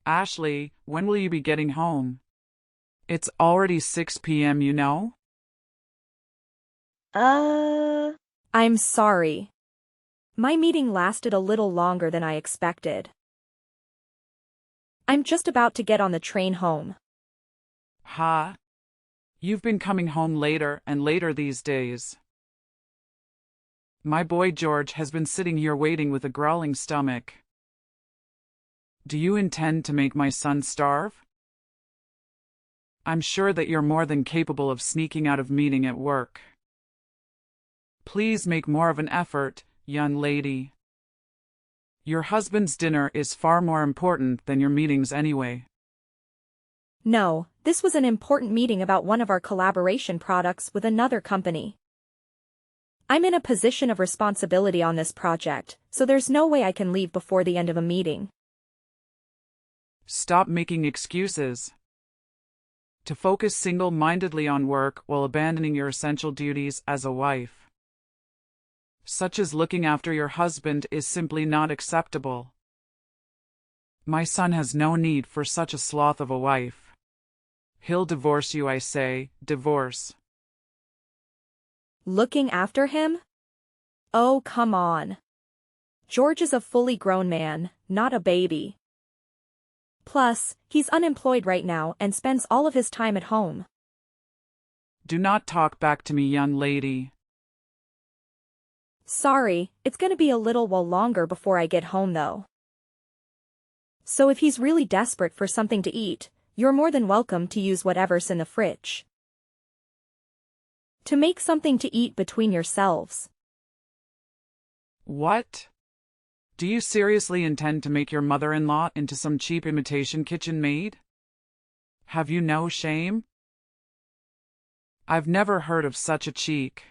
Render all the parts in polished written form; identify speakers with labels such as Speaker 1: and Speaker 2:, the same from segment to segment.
Speaker 1: Ashley, when will you be getting home? It's already 6 p.m., you know?
Speaker 2: Uh, I'm sorry. My meeting lasted a little longer than I expected. I'm just about to get on the train home.
Speaker 1: Ha! You've been coming home later and later these days. My boy George has been sitting here waiting with a growling stomach. Do you intend to make my son starve? I'm sure that you're more than capable of sneaking out of meeting at work. Please make more of an effort, young lady. Your husband's dinner is far more important than your meetings anyway.
Speaker 2: No, this was an important meeting about one of our collaboration products with another company. I'm in a position of responsibility on this project, so there's no way I can leave before the end of a meeting.
Speaker 1: Stop making excuses. To focus single-mindedly on work while abandoning your essential duties as a wife, such as looking after your husband, is simply not acceptable. My son has no need for such a sloth of a wife. He'll divorce you, I say, divorce.
Speaker 2: Looking after him? Oh, come on. George is a fully grown man, not a baby. Plus, he's unemployed right now and spends all of his time at home.
Speaker 1: Do not talk back to me, young lady.
Speaker 2: Sorry, it's gonna be a little while longer before I get home though. So if he's really desperate for something to eat, you're more than welcome to use whatever's in the fridge to make something to eat between yourselves.
Speaker 1: What? Do you seriously intend to make your mother-in-law into some cheap imitation kitchen maid? Have you no shame? I've never heard of such a cheek.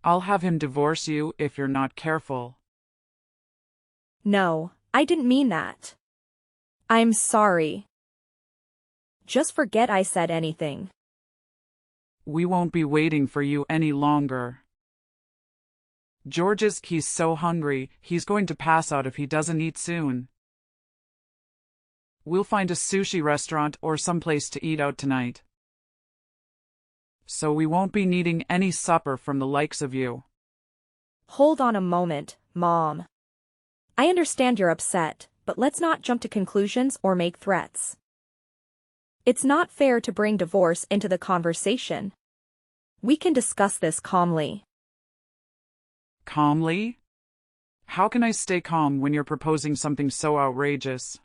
Speaker 1: I'll have him divorce you if you're not careful.
Speaker 2: No, I didn't mean that. I'm sorry. Just forget I said anything.
Speaker 1: We won't be waiting for you any longer. He's so hungry, he's going to pass out if he doesn't eat soon. We'll find a sushi restaurant or someplace to eat out tonight, so we won't be needing any supper from the likes of you.
Speaker 2: Hold on a moment, Mom. I understand you're upset, but let's not jump to conclusions or make threats. It's not fair to bring divorce into the conversation. We can discuss this calmly.
Speaker 1: Calmly? How can I stay calm when you're proposing something so outrageous?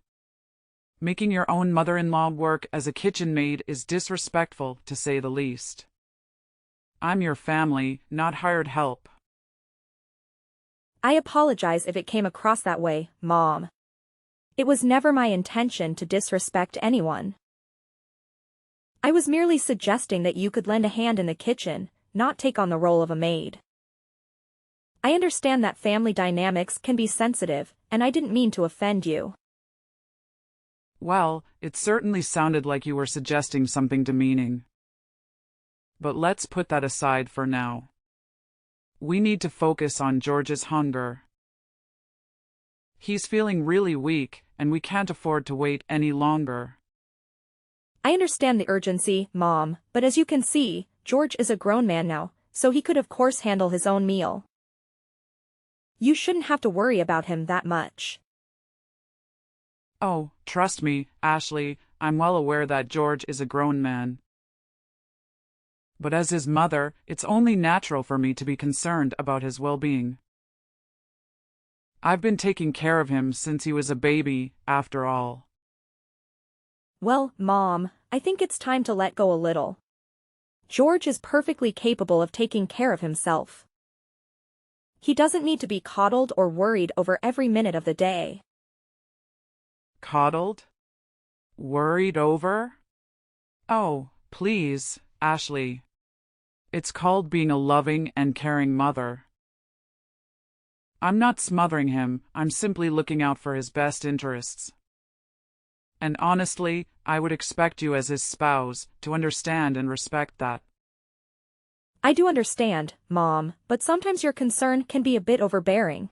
Speaker 1: Making your own mother-in-law work as a kitchen maid is disrespectful, to say the least. I'm your family, not hired help.
Speaker 2: I apologize if it came across that way, Mom. It was never my intention to disrespect anyone. I was merely suggesting that you could lend a hand in the kitchen, not take on the role of a maid. I understand that family dynamics can be sensitive, and I didn't mean to offend you.
Speaker 1: Well, it certainly sounded like you were suggesting something demeaning. But let's put that aside for now. We need to focus on George's hunger. He's feeling really weak, and we can't afford to wait any longer.
Speaker 2: I understand the urgency, Mom, but as you can see, George is a grown man now, so he could of course handle his own meal. You shouldn't have to worry about him that much.
Speaker 1: Oh, trust me, Ashley, I'm well aware that George is a grown man. But as his mother, it's only natural for me to be concerned about his well-being. I've been taking care of him since he was a baby, after all.
Speaker 2: Well, Mom, I think it's time to let go a little. George is perfectly capable of taking care of himself. He doesn't need to be coddled or worried over every minute of the day.
Speaker 1: Coddled? Worried over? Oh, please, Ashley. It's called being a loving and caring mother. I'm not smothering him, I'm simply looking out for his best interests. And honestly, I would expect you as his spouse to understand and respect that.
Speaker 2: I do understand, Mom, but sometimes your concern can be a bit overbearing.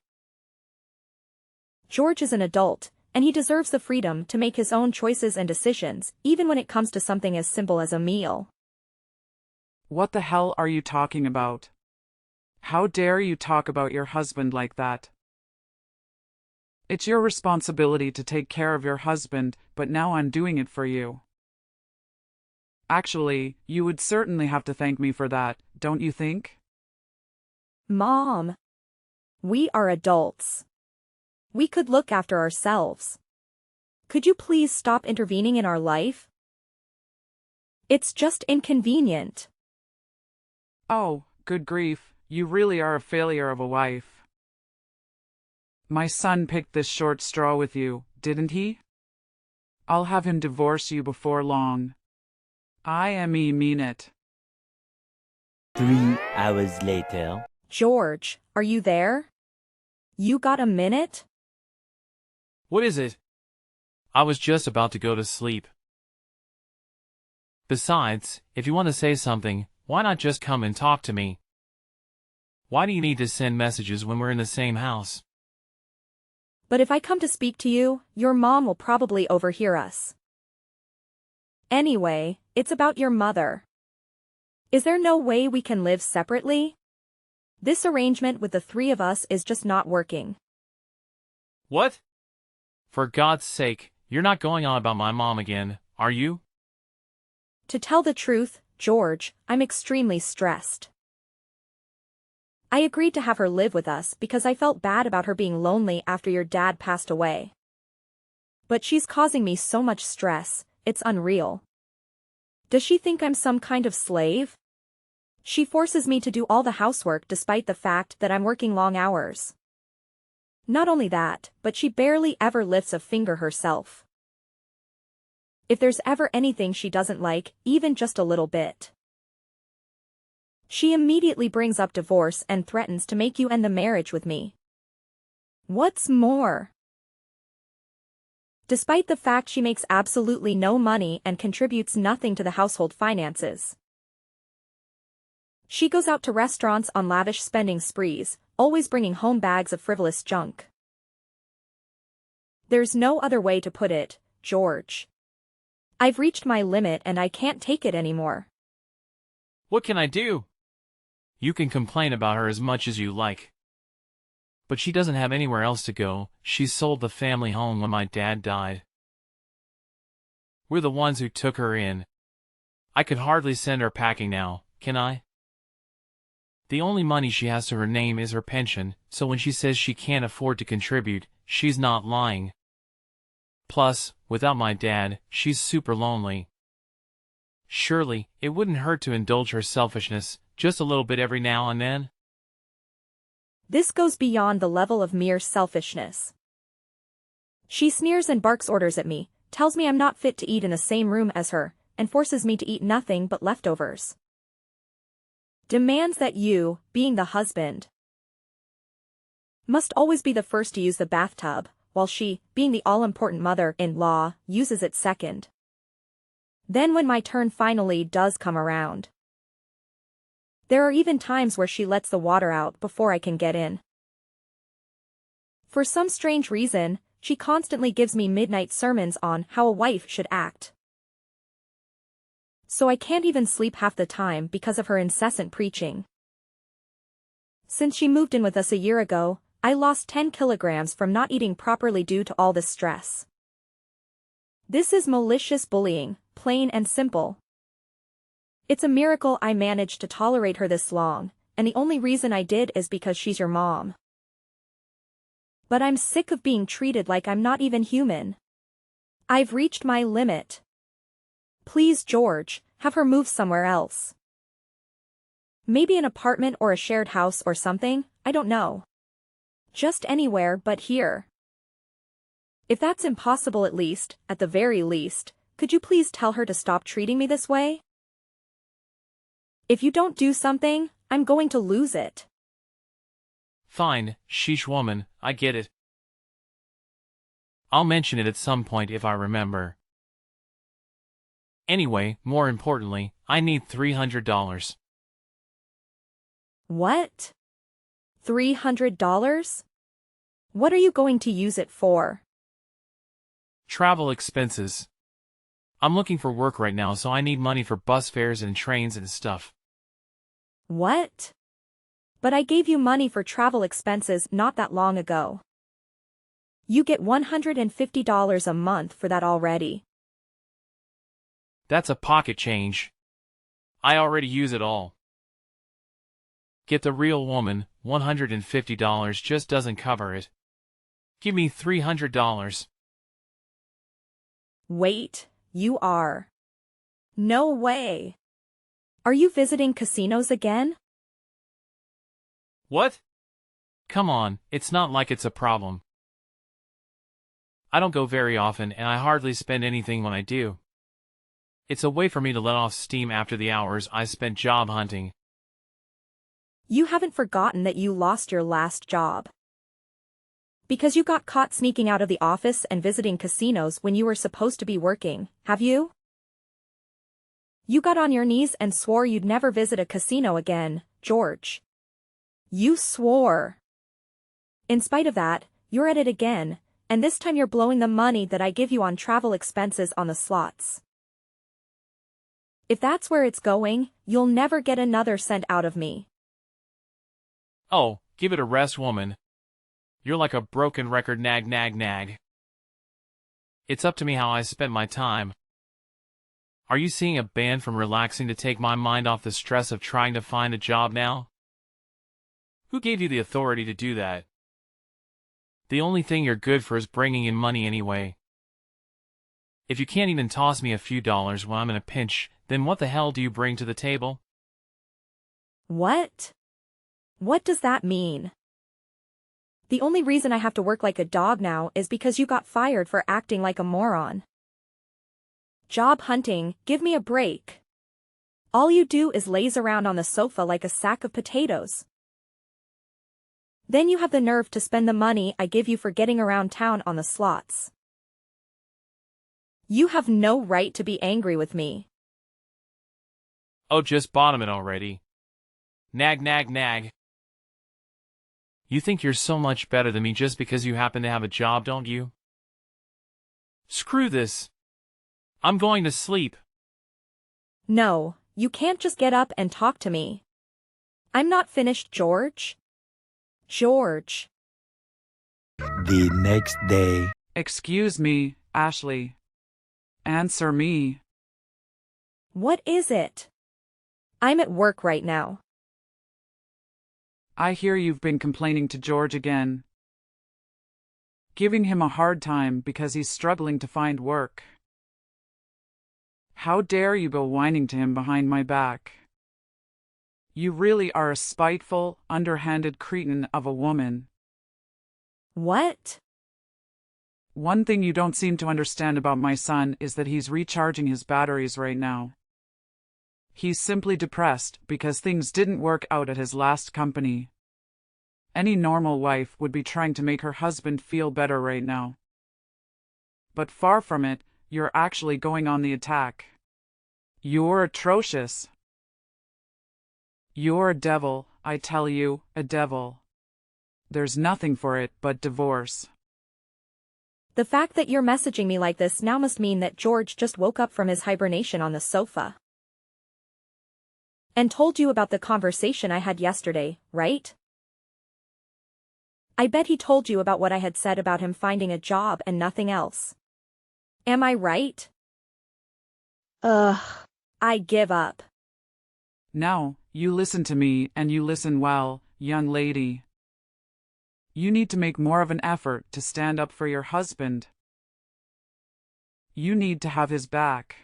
Speaker 2: George is an adult, and he deserves the freedom to make his own choices and decisions, even when it comes to something as simple as a meal.
Speaker 1: What the hell are you talking about? How dare you talk about your husband like that? It's your responsibility to take care of your husband, but now I'm doing it for you. Actually, you would certainly have to thank me for that, don't you think?
Speaker 2: Mom, we are adults. We could look after ourselves. Could you please stop intervening in our life? It's just inconvenient.
Speaker 1: Oh, good grief, you really are a failure of a wife. My son picked this short straw with you, didn't he? I'll have him divorce you before long. I mean it.
Speaker 3: 3 hours later.
Speaker 2: George, are you there? You got a minute?
Speaker 4: What is it? I was just about to go to sleep. Besides, if you want to say something, why not just come and talk to me? Why do you need to send messages when we're in the same house?
Speaker 2: But if I come to speak to you, your mom will probably overhear us. Anyway, it's about your mother. Is there no way we can live separately? This arrangement with the three of us is just not working.
Speaker 4: What? For God's sake, you're not going on about my mom again, are you?
Speaker 2: To tell the truth, George, I'm extremely stressed. I agreed to have her live with us because I felt bad about her being lonely after your dad passed away. But she's causing me so much stress, it's unreal. Does she think I'm some kind of slave? She forces me to do all the housework despite the fact that I'm working long hours. Not only that, but she barely ever lifts a finger herself. If there's ever anything she doesn't like, even just a little bit, she immediately brings up divorce and threatens to make you end the marriage with me. What's more, despite the fact she makes absolutely no money and contributes nothing to the household finances, she goes out to restaurants on lavish spending sprees, always bringing home bags of frivolous junk. There's no other way to put it, George. I've reached my limit and I can't take it anymore.
Speaker 4: What can I do? You can complain about her as much as you like. But she doesn't have anywhere else to go. She sold the family home when my dad died. We're the ones who took her in. I could hardly send her packing now, can I? The only money she has to her name is her pension, so when she says she can't afford to contribute, she's not lying. Plus, without my dad, she's super lonely. Surely, it wouldn't hurt to indulge her selfishness, just a little bit every now and then?
Speaker 2: This goes beyond the level of mere selfishness. She sneers and barks orders at me, tells me I'm not fit to eat in the same room as her, and forces me to eat nothing but leftovers. Demands that you, being the husband, must always be the first to use the bathtub, while she, being the all-important mother-in-law, uses it second. Then when my turn finally does come around, there are even times where she lets the water out before I can get in. For some strange reason, she constantly gives me midnight sermons on how a wife should act. So I can't even sleep half the time because of her incessant preaching. Since she moved in with us a year ago, I lost 10 kilograms from not eating properly due to all this stress. This is malicious bullying, plain and simple. It's a miracle I managed to tolerate her this long, and the only reason I did is because she's your mom. But I'm sick of being treated like I'm not even human. I've reached my limit. Please, George, have her move somewhere else. Maybe an apartment or a shared house or something, I don't know. Just anywhere but here. If that's impossible at the very least, could you please tell her to stop treating me this way? If you don't do something, I'm going to lose it.
Speaker 4: Fine, sheesh woman, I get it. I'll mention it at some point if I remember. Anyway, more importantly, I need $300.
Speaker 2: What? $300? What are you going to use it for?
Speaker 4: Travel expenses. I'm looking for work right now, so I need money for bus fares and trains and stuff.
Speaker 2: What? But I gave you money for travel expenses not that long ago. You get $150 a month for that already.
Speaker 4: That's a pocket change. I already use it all. Get the real woman, $150 just doesn't cover it. Give me $300.
Speaker 2: Wait, you are. No way. Are you visiting casinos again?
Speaker 4: What? Come on, it's not like it's a problem. I don't go very often and I hardly spend anything when I do. It's a way for me to let off steam after the hours I spent job hunting.
Speaker 2: You haven't forgotten that you lost your last job. Because you got caught sneaking out of the office and visiting casinos when you were supposed to be working, have you? You got on your knees and swore you'd never visit a casino again, George. You swore. In spite of that, you're at it again, and this time you're blowing the money that I give you on travel expenses on the slots. If that's where it's going, you'll never get another cent out of me.
Speaker 4: Oh, give it a rest, woman. You're like a broken record, nag nag nag. It's up to me how I spent my time. Are you seeing a ban from relaxing to take my mind off the stress of trying to find a job now? Who gave you the authority to do that? The only thing you're good for is bringing in money anyway. If you can't even toss me a few dollars when I'm in a pinch, then what the hell do you bring to the table?
Speaker 2: What? What does that mean? The only reason I have to work like a dog now is because you got fired for acting like a moron. Job hunting, give me a break. All you do is laze around on the sofa like a sack of potatoes. Then you have the nerve to spend the money I give you for getting around town on the slots. You have no right to be angry with me.
Speaker 4: Oh, just bottom it already. Nag nag nag. You think you're so much better than me just because you happen to have a job, don't you? Screw this. I'm going to sleep.
Speaker 2: No, you can't just get up and talk to me. I'm not finished, George. George.
Speaker 3: The next day.
Speaker 1: Excuse me, Ashley. Answer me.
Speaker 2: What is it? I'm at work right now.
Speaker 1: I hear you've been complaining to George again. Giving him a hard time because he's struggling to find work. How dare you go whining to him behind my back? You really are a spiteful, underhanded cretin of a woman.
Speaker 2: What?
Speaker 1: One thing you don't seem to understand about my son is that he's recharging his batteries right now. He's simply depressed because things didn't work out at his last company. Any normal wife would be trying to make her husband feel better right now. But far from it, you're actually going on the attack. You're atrocious. You're a devil, I tell you, a devil. There's nothing for it but divorce.
Speaker 2: The fact that you're messaging me like this now must mean that George just woke up from his hibernation on the sofa. And told you about the conversation I had yesterday, right? I bet he told you about what I had said about him finding a job and nothing else. Am I right? Ugh. I give up.
Speaker 1: Now, you listen to me, and you listen well, young lady. You need to make more of an effort to stand up for your husband. You need to have his back.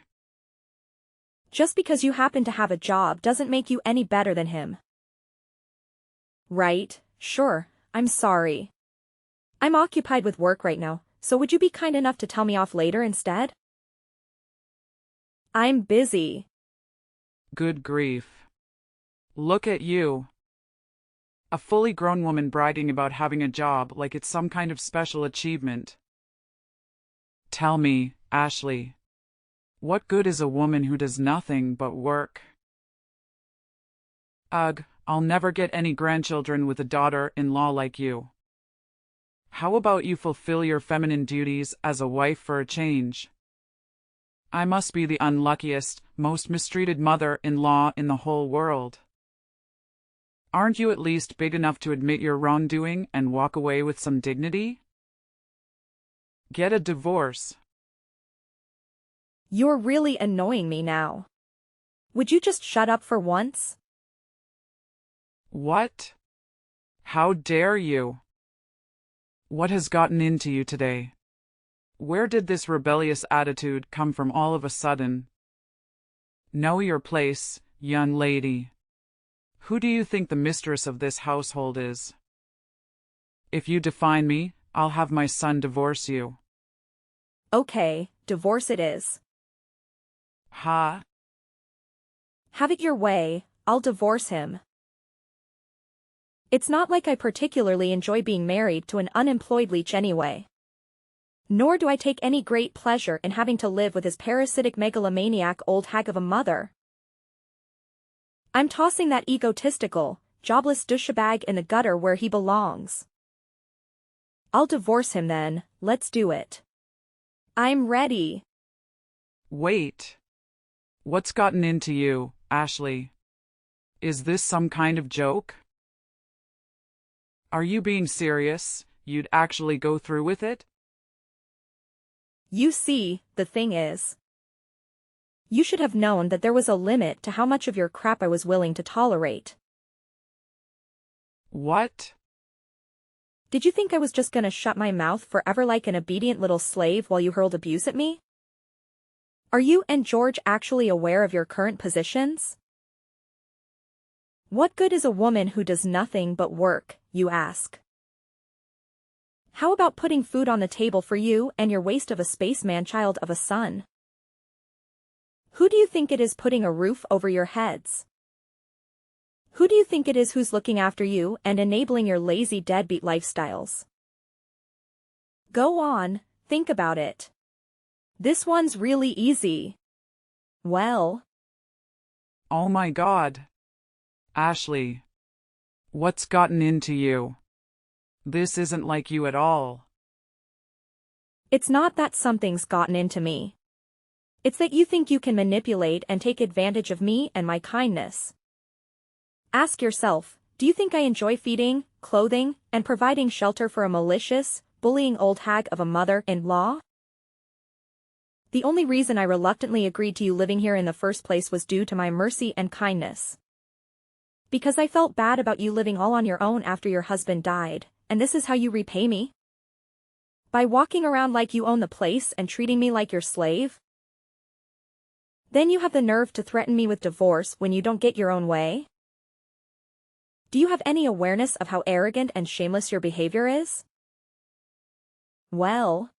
Speaker 2: Just because you happen to have a job doesn't make you any better than him. Right, sure, I'm sorry. I'm occupied with work right now, so would you be kind enough to tell me off later instead? I'm busy.
Speaker 1: Good grief. Look at you. A fully grown woman bragging about having a job like it's some kind of special achievement. Tell me, Ashley, what good is a woman who does nothing but work? Ugh, I'll never get any grandchildren with a daughter-in-law like you. How about you fulfill your feminine duties as a wife for a change? I must be the unluckiest, most mistreated mother-in-law in the whole world. Aren't you at least big enough to admit your wrongdoing and walk away with some dignity? Get a divorce.
Speaker 2: You're really annoying me now. Would you just shut up for once?
Speaker 1: What? How dare you? What has gotten into you today? Where did this rebellious attitude come from all of a sudden? Know your place, young lady. Who do you think the mistress of this household is? If you define me, I'll have my son divorce you.
Speaker 2: Okay, divorce it is.
Speaker 1: Ha?
Speaker 2: Have it your way, I'll divorce him. It's not like I particularly enjoy being married to an unemployed leech anyway. Nor do I take any great pleasure in having to live with his parasitic megalomaniac old hag of a mother. I'm tossing that egotistical, jobless douchebag in the gutter where he belongs. I'll divorce him then, let's do it. I'm ready.
Speaker 1: Wait. What's gotten into you, Ashley? Is this some kind of joke? Are you being serious? You'd actually go through with it?
Speaker 2: You see, the thing is, you should have known that there was a limit to how much of your crap I was willing to tolerate.
Speaker 1: What?
Speaker 2: Did you think I was just gonna shut my mouth forever like an obedient little slave while you hurled abuse at me? Are you and George actually aware of your current positions? What good is a woman who does nothing but work, you ask? How about putting food on the table for you and your waste of a spaceman child of a son? Who do you think it is putting a roof over your heads? Who do you think it is who's looking after you and enabling your lazy deadbeat lifestyles? Go on, think about it. This one's really easy. Well.
Speaker 1: Oh my God. Ashley. What's gotten into you? This isn't like you at all.
Speaker 2: It's not that something's gotten into me. It's that you think you can manipulate and take advantage of me and my kindness. Ask yourself, do you think I enjoy feeding, clothing, and providing shelter for a malicious, bullying old hag of a mother-in-law? The only reason I reluctantly agreed to you living here in the first place was due to my mercy and kindness. Because I felt bad about you living all on your own after your husband died, and this is how you repay me? By walking around like you own the place and treating me like your slave? Then you have the nerve to threaten me with divorce when you don't get your own way? Do you have any awareness of how arrogant and shameless your behavior is? Well.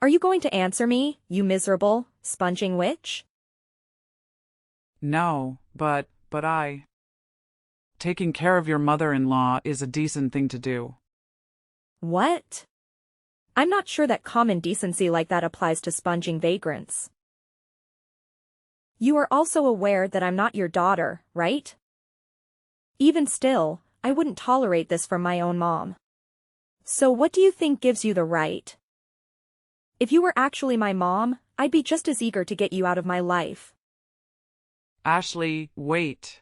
Speaker 2: Are you going to answer me, you miserable, sponging witch?
Speaker 1: No, but taking care of your mother-in-law is a decent thing to do.
Speaker 2: What? I'm not sure that common decency like that applies to sponging vagrants. You are also aware that I'm not your daughter, right? Even still, I wouldn't tolerate this from my own mom. So what do you think gives you the right? If you were actually my mom, I'd be just as eager to get you out of my life.
Speaker 1: Ashley, wait.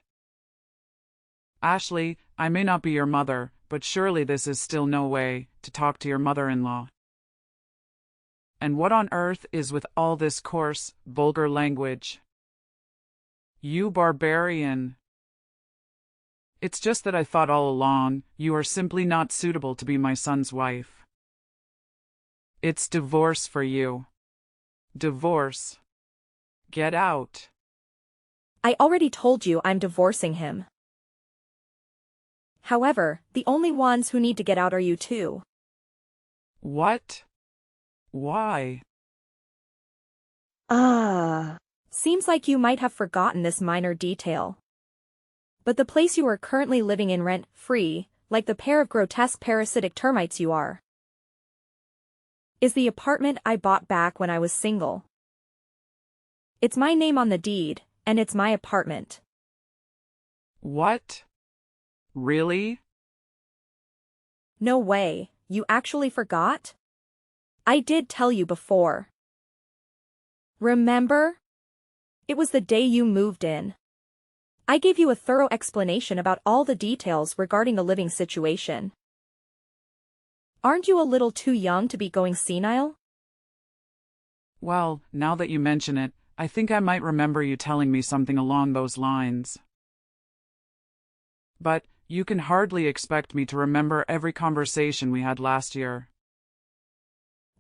Speaker 1: Ashley, I may not be your mother, but surely this is still no way to talk to your mother-in-law. And what on earth is with all this coarse, vulgar language? You barbarian. It's just that I thought all along you are simply not suitable to be my son's wife. It's divorce for you. Divorce. Get out.
Speaker 2: I already told you I'm divorcing him. However, the only ones who need to get out are you two.
Speaker 1: What? Why?
Speaker 2: Seems like you might have forgotten this minor detail. But the place you are currently living in rent-free, like the pair of grotesque parasitic termites you are, is the apartment I bought back when I was single. It's my name on the deed, and it's my apartment.
Speaker 1: What? Really?
Speaker 2: No way, you actually forgot? I did tell you before. Remember? It was the day you moved in. I gave you a thorough explanation about all the details regarding the living situation. Aren't you a little too young to be going senile?
Speaker 1: Well, now that you mention it, I think I might remember you telling me something along those lines. But you can hardly expect me to remember every conversation we had last year.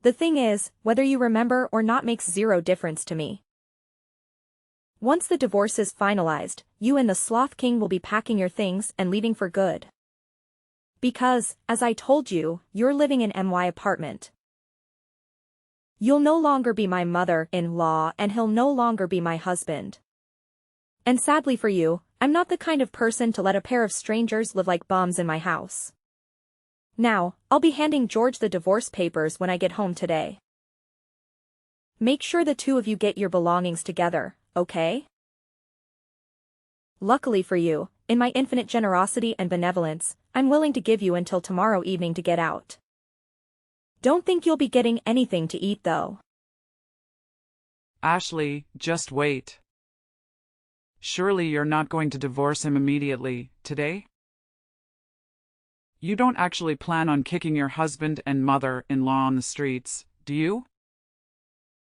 Speaker 2: The thing is, whether you remember or not makes zero difference to me. Once the divorce is finalized, you and the Sloth King will be packing your things and leaving for good. Because, as I told you, you're living in my apartment. You'll no longer be my mother-in-law and he'll no longer be my husband. And sadly for you, I'm not the kind of person to let a pair of strangers live like bums in my house. Now, I'll be handing George the divorce papers when I get home today. Make sure the two of you get your belongings together, okay? Luckily for you, in my infinite generosity and benevolence, I'm willing to give you until tomorrow evening to get out. Don't think you'll be getting anything to eat though.
Speaker 1: Ashley, just wait. Surely you're not going to divorce him immediately, today? You don't actually plan on kicking your husband and mother-in-law on the streets, do you?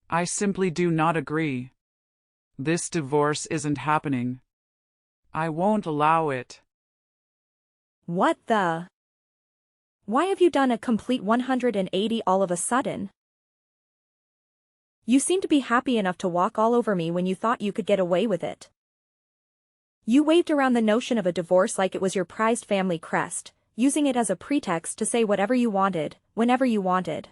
Speaker 1: I simply do not agree. This divorce isn't happening. I won't allow it.
Speaker 2: What the? Why have you done a complete 180 all of a sudden? You seem to be happy enough to walk all over me when you thought you could get away with it. You waved around the notion of a divorce like it was your prized family crest, using it as a pretext to say whatever you wanted, whenever you wanted.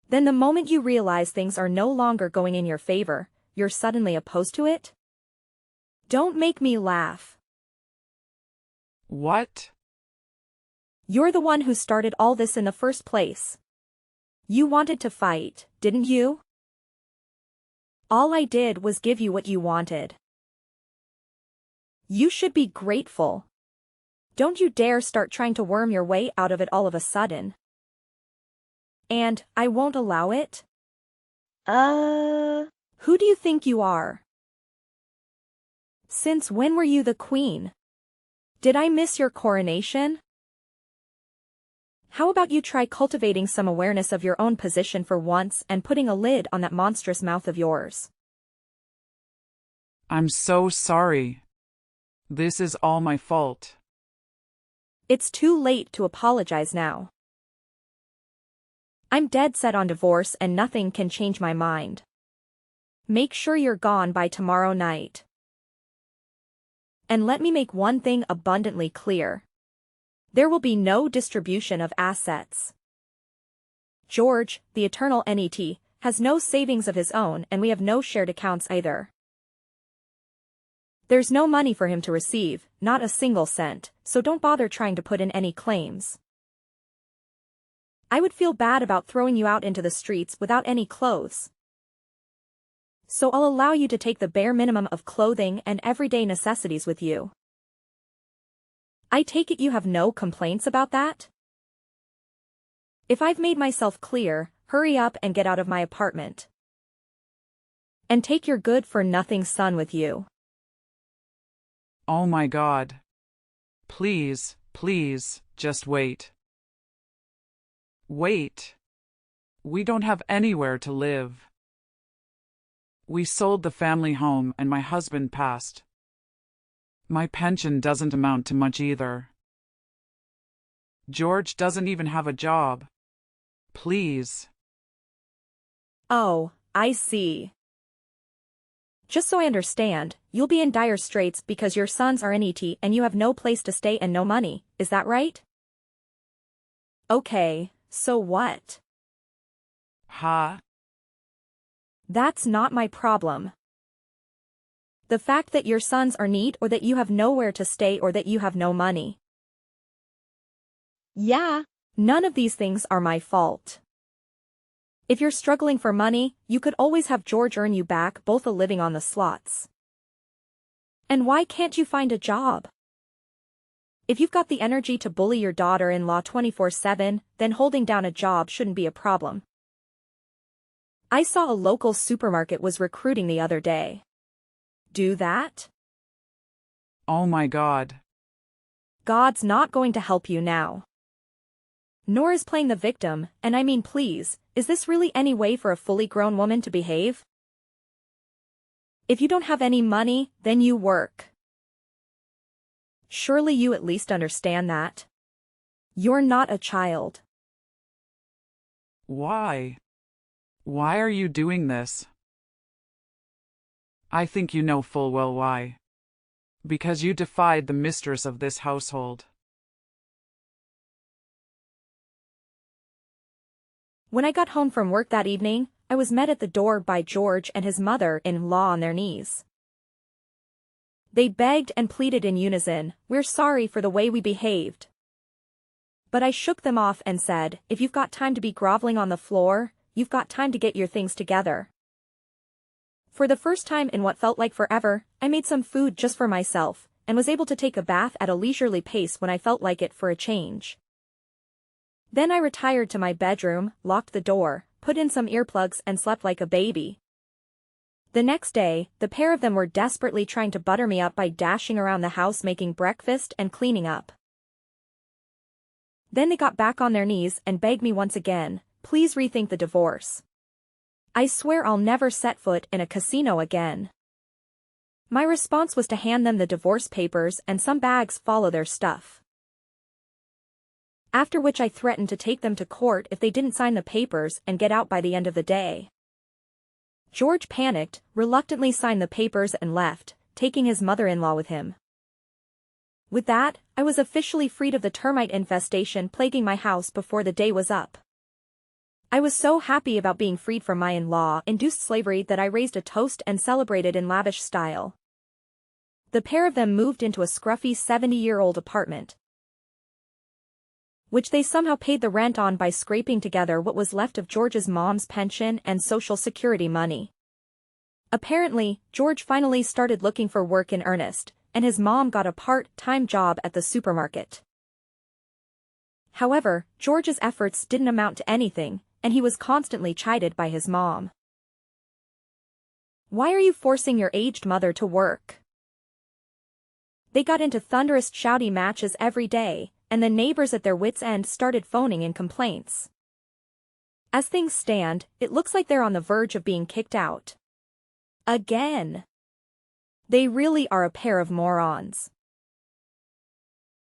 Speaker 2: Then the moment you realize things are no longer going in your favor, you're suddenly opposed to it? Don't make me laugh.
Speaker 1: What?
Speaker 2: You're the one who started all this in the first place. You wanted to fight, didn't you? All I did was give you what you wanted. You should be grateful. Don't you dare start trying to worm your way out of it all of a sudden. And I won't allow it? Who do you think you are? Since when were you the queen? Did I miss your coronation? How about you try cultivating some awareness of your own position for once and putting a lid on that monstrous mouth of yours?
Speaker 1: I'm so sorry. This is all my fault.
Speaker 2: It's too late to apologize now. I'm dead set on divorce and nothing can change my mind. Make sure you're gone by tomorrow night. And let me make one thing abundantly clear. There will be no distribution of assets. George, the eternal NET, has no savings of his own and we have no shared accounts either. There's no money for him to receive, not a single cent, so don't bother trying to put in any claims. I would feel bad about throwing you out into the streets without any clothes. So I'll allow you to take the bare minimum of clothing and everyday necessities with you. I take it you have no complaints about that? If I've made myself clear, hurry up and get out of my apartment. And take your good-for-nothing son with you.
Speaker 1: Oh my God. Please, please, just wait. Wait. We don't have anywhere to live. We sold the family home and my husband passed. My pension doesn't amount to much either. George doesn't even have a job. Please.
Speaker 2: Oh, I see. Just so I understand, you'll be in dire straits because your sons are NET and you have no place to stay and no money, is that right? Okay, so what?
Speaker 1: Huh?
Speaker 2: That's not my problem. The fact that your sons are NEET or that you have nowhere to stay or that you have no money. Yeah, none of these things are my fault. If you're struggling for money, you could always have George earn you back both a living on the slots. And why can't you find a job? If you've got the energy to bully your daughter-in-law 24/7, then holding down a job shouldn't be a problem. I saw a local supermarket was recruiting the other day. Do that?
Speaker 1: Oh my God.
Speaker 2: God's not going to help you now. Nor is playing the victim, and I mean please, is this really any way for a fully grown woman to behave? If you don't have any money, then you work. Surely you at least understand that. You're not a child.
Speaker 1: Why? Why are you doing this? I think you know full well why. Because you defied the mistress of this household.
Speaker 2: When I got home from work that evening, I was met at the door by George and his mother-in-law on their knees. They begged and pleaded in unison, "We're sorry for the way we behaved." But I shook them off and said, "If you've got time to be groveling on the floor, you've got time to get your things together." For the first time in what felt like forever, I made some food just for myself, and was able to take a bath at a leisurely pace when I felt like it for a change. Then I retired to my bedroom, locked the door, put in some earplugs and slept like a baby. The next day, the pair of them were desperately trying to butter me up by dashing around the house making breakfast and cleaning up. Then they got back on their knees and begged me once again, "Please rethink the divorce. I swear I'll never set foot in a casino again." My response was to hand them the divorce papers and some bags follow their stuff. After which I threatened to take them to court if they didn't sign the papers and get out by the end of the day. George panicked, reluctantly signed the papers and left, taking his mother-in-law with him. With that, I was officially freed of the termite infestation plaguing my house before the day was up. I was so happy about being freed from my in-law-induced slavery that I raised a toast and celebrated in lavish style. The pair of them moved into a scruffy 70-year-old apartment, which they somehow paid the rent on by scraping together what was left of George's mom's pension and Social Security money. Apparently, George finally started looking for work in earnest, and his mom got a part-time job at the supermarket. However, George's efforts didn't amount to anything, and he was constantly chided by his mom. "Why are you forcing your aged mother to work?" They got into thunderous shouty matches every day, and the neighbors at their wits' end started phoning in complaints. As things stand, it looks like they're on the verge of being kicked out. Again. They really are a pair of morons.